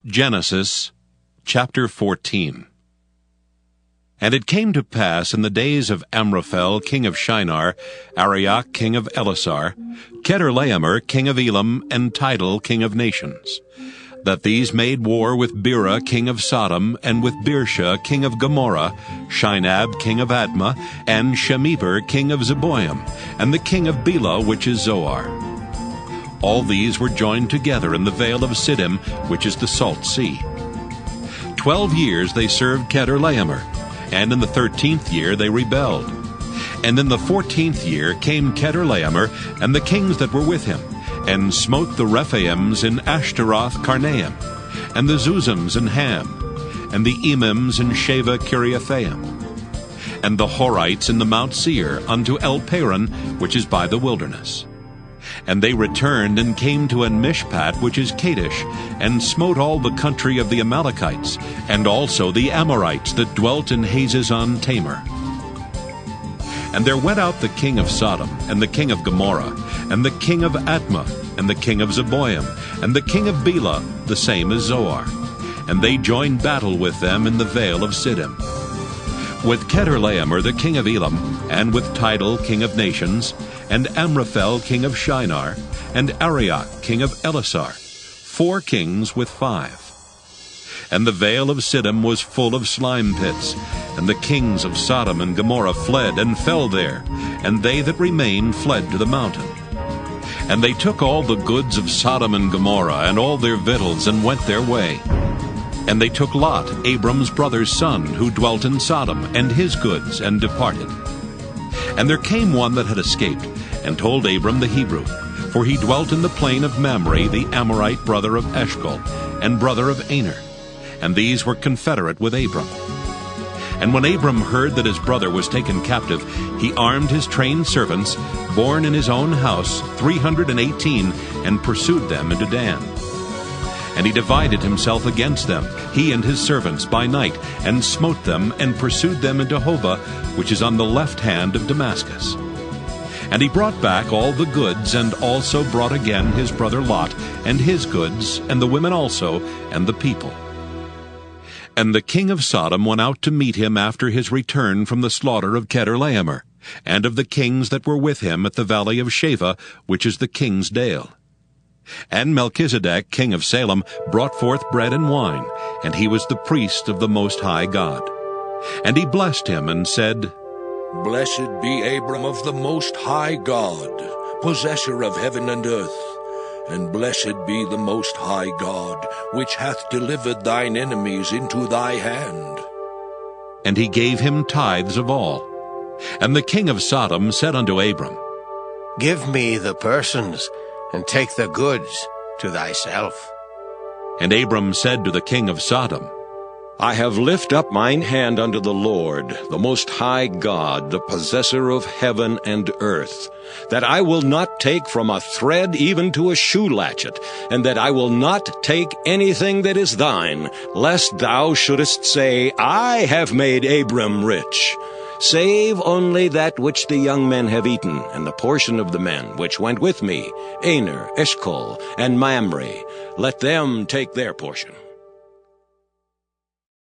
Genesis chapter 14. And it came to pass in the days of Amraphel king of Shinar, Arioch king of Ellasar, Chedorlaomer king of Elam, and Tidal king of nations, that these made war with Bera king of Sodom, and with Birsha king of Gomorrah, Shinab king of Admah, and Shemeber king of Zeboiim, and the king of Bela, which is Zoar. All these were joined together in the vale of Siddim, which is the salt sea. 12 years they served Chedorlaomer, and in the 13th year they rebelled. And in the 14th year came Chedorlaomer and the kings that were with him, and smote the Rephaims in Ashteroth Karnaim, and the Zuzims in Ham, and the Emins in Shaveh Kiriathaim, and the Horites in the Mount Seir unto Elparan, which is by the wilderness. And they returned and came to Enmishpat, which is Kadesh, and smote all the country of the Amalekites, and also the Amorites that dwelt in Hazazon Tamar. And there went out the king of Sodom, and the king of Gomorrah, and the king of Admah, and the king of Zeboiim, and the king of Bela, the same as Zoar. And they joined battle with them in the vale of Siddim. With Chedorlaomer the king of Elam, and with Tidal king of nations, and Amraphel king of Shinar, and Arioch king of Ellasar, 4 kings with 5. And the vale of Siddim was full of slime pits, and the kings of Sodom and Gomorrah fled and fell there, and they that remained fled to the mountain. And they took all the goods of Sodom and Gomorrah, and all their victuals, and went their way. And they took Lot, Abram's brother's son, who dwelt in Sodom, and his goods, and departed. And there came one that had escaped, and told Abram the Hebrew, for he dwelt in the plain of Mamre, the Amorite brother of Eshcol, and brother of Aner, and these were confederate with Abram. And when Abram heard that his brother was taken captive, he armed his trained servants, born in his own house, 318, and pursued them into Dan. And he divided himself against them, he and his servants, by night, and smote them, and pursued them into Hobah, which is on the left hand of Damascus. And he brought back all the goods, and also brought again his brother Lot, and his goods, and the women also, and the people. And the king of Sodom went out to meet him after his return from the slaughter of Chedorlaomer, and of the kings that were with him at the valley of Shaveh, which is the king's dale. And Melchizedek, king of Salem, brought forth bread and wine, and he was the priest of the Most High God. And he blessed him, and said, Blessed be Abram of the Most High God, possessor of heaven and earth, and blessed be the Most High God, which hath delivered thine enemies into thy hand. And he gave him tithes of all. And the king of Sodom said unto Abram, Give me the persons, and take the goods to thyself. And Abram said to the king of Sodom, I have lifted up mine hand unto the Lord, the Most High God, the possessor of heaven and earth, that I will not take from a thread even to a shoe latchet, and that I will not take anything that is thine, lest thou shouldest say, I have made Abram rich. Save only that which the young men have eaten, and the portion of the men which went with me, Aner, Eshcol, and Mamre. Let them take their portion.